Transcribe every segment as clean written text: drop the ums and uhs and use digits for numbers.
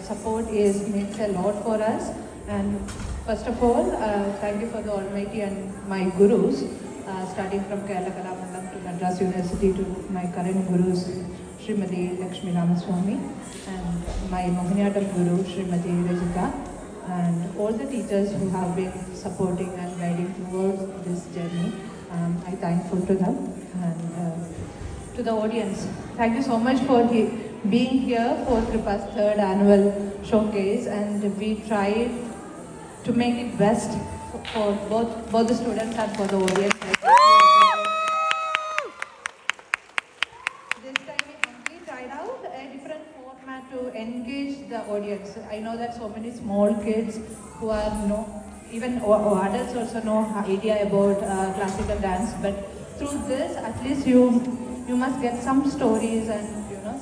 support means a lot for us. And first of all, thank you for the Almighty and my gurus, starting from Kerala Kalamandalam to Madras University to my current gurus, Srimati Lakshmi Ramaswamy, and my Mohiniyattam guru, Srimati Rajita, and all the teachers who have been supporting and guiding towards this journey. I'm thankful to them. And to the audience, thank you so much for being here for Kripa's third annual showcase, and we tried to make it best for both the students and for the audience. This time we completely tried out a different format to engage the audience. I know that so many small kids who are even adults also no idea about classical dance, but through this at least you must get some stories and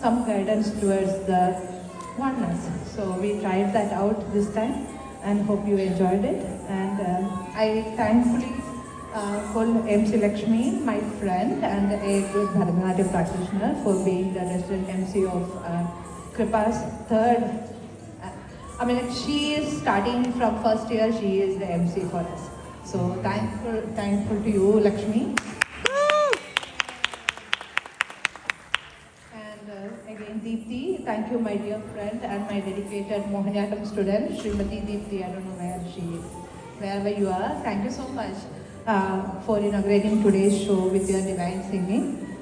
some guidance towards the oneness. So we tried that out this time and hope you enjoyed it. And I thankfully call MC Lakshmi, my friend and a good Bharatanatyam practitioner, for being the resident MC of Kripa's third. She is starting from first year, she is the MC for us. So thankful to you, Lakshmi. Again, Deepthi, thank you, my dear friend and my dedicated Mohiniyattam student, Srimati Deepthi. I don't know where she is, wherever you are. Thank you so much for inaugurating today's show with your divine singing.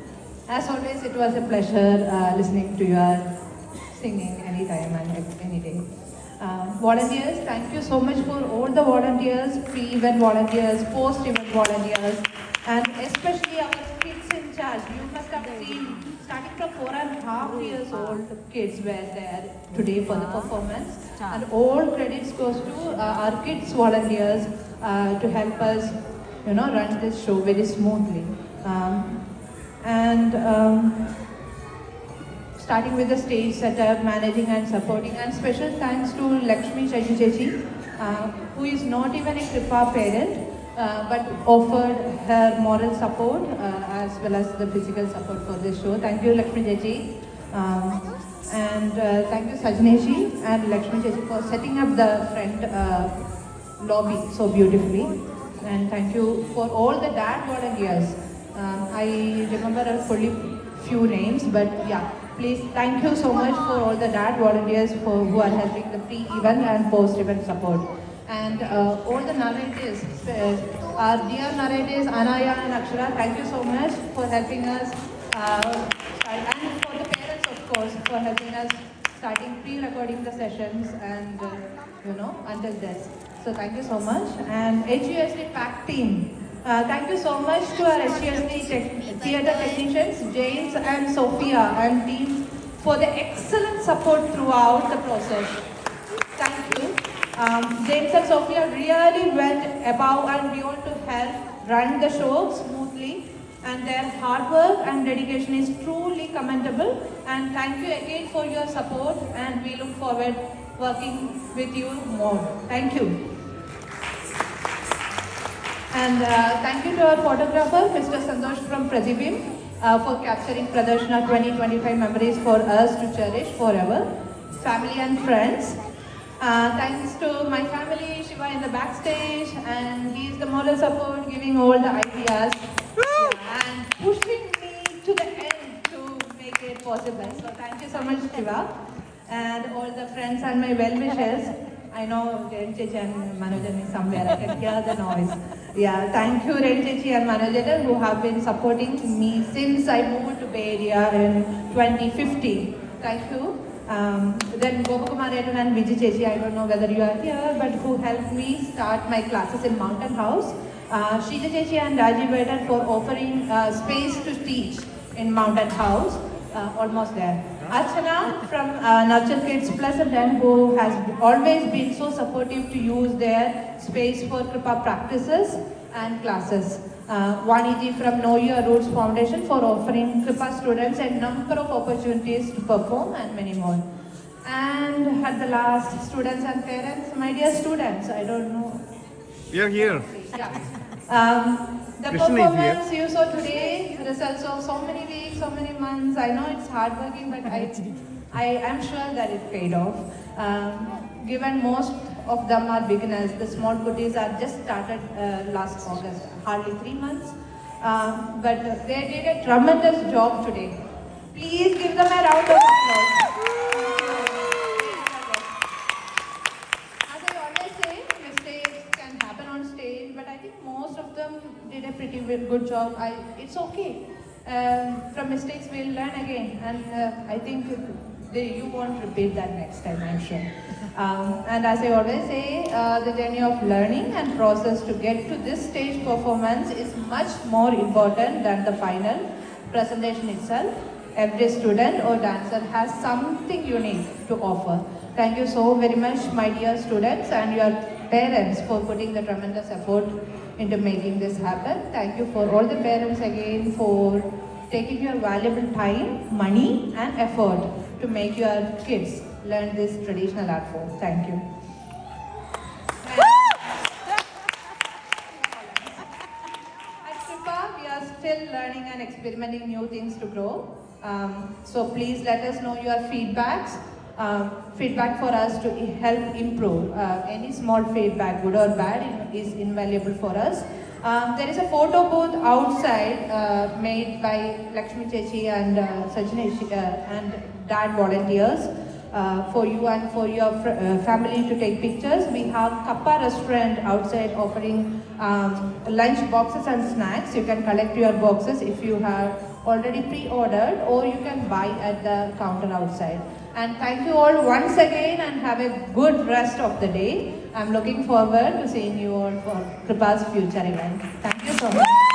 As always, it was a pleasure listening to your singing anytime and any day. Volunteers, thank you so much for all the volunteers, pre-event volunteers, post-event volunteers, and especially our kids in charge. You must have seen, starting from 4.5 years old kids were there today for the performance. And all credits goes to our kids volunteers to help us, run this show very smoothly. Starting with the stage setup, managing and supporting, and special thanks to Lakshmi Chechi, who is not even a Kripa parent, but offered her moral support as well as the physical support for this show. Thank you, Lakshmi Chechi. Thank you, Sajneshi and Lakshmi Chechi, for setting up the front lobby so beautifully. And thank you for all the dad volunteers. I remember a few names, but yeah. Please, thank you so much for all the dad volunteers who are helping the pre-event and post-event support. And all the narrators, our dear narrators, Anaya and Akshara, thank you so much for helping us. And for the parents, of course, for helping us starting pre-recording the sessions and, until this. So thank you so much. And HUSD PAC team. Thank you so much to our HUSD theatre technicians, James and Sophia and team, for the excellent support throughout the process. Thank you. James and Sophia really went above and beyond to help run the show smoothly, and their hard work and dedication is truly commendable. And thank you again for your support, and we look forward working with you more. Thank you. And thank you to our photographer, Mr. Santosh from Pratibim, for capturing Pradarshana 2025 memories for us to cherish forever. Family and friends. Thanks to my family, Shiva in the backstage, and he's the moral support, giving all the ideas and pushing me to the end to make it possible. So thank you so much, Shiva, and all the friends and my well-wishers. I know Ren Chechi and Manojan is somewhere, I can hear the noise. Yeah, thank you Ren Chechi and Manojan who have been supporting me since I moved to Bay Area in 2015. Thank you. Then Gopakumar Redon and Vijay Chechi, I don't know whether you are here, but who helped me start my classes in Mountain House. Shija Chechi and Rajiv Vedan for offering space to teach in Mountain House. Almost there. Archana from Nurture Kids Pleasanton, who has always been so supportive to use their space for Kripa practices and classes. Vaniji from Know Your Roots Foundation for offering Kripa students a number of opportunities to perform and many more. And at the last, students and parents, my dear students, I don't know. We are here. Yeah. The performance you saw today, results of so many weeks, so many months. I know it's hard working, but I am sure that it paid off. Given most of them are beginners, the small goodies are just started last August, hardly 3 months. But they did a tremendous job today. Please give them a round of applause. As I always say, mistakes can happen on stage, but I think most of them did a pretty good job. It's okay. From mistakes we'll learn again, and I think you won't repeat that next time, I'm sure. And as I always say, the journey of learning and process to get to this stage performance is much more important than the final presentation itself. Every student or dancer has something unique to offer. Thank you so very much, my dear students and your parents, for putting the tremendous effort into making this happen. Thank you for all the parents again for taking your valuable time, money and effort to make your kids learn this traditional art form. Thank you. At Kripa, we are still learning and experimenting new things to grow. So please let us know your feedbacks. Feedback for us to help improve. Any small feedback, good or bad, is invaluable for us. There is a photo booth outside made by Lakshmi Chechi and Sajnesh and Dad volunteers for you and for your family to take pictures. We have Kappa restaurant outside offering lunch boxes and snacks. You can collect your boxes if you have already pre-ordered, or you can buy at the counter outside. And thank you all once again, and have a good rest of the day. I'm looking forward to seeing you all for Kripa's future event. Thank you so much.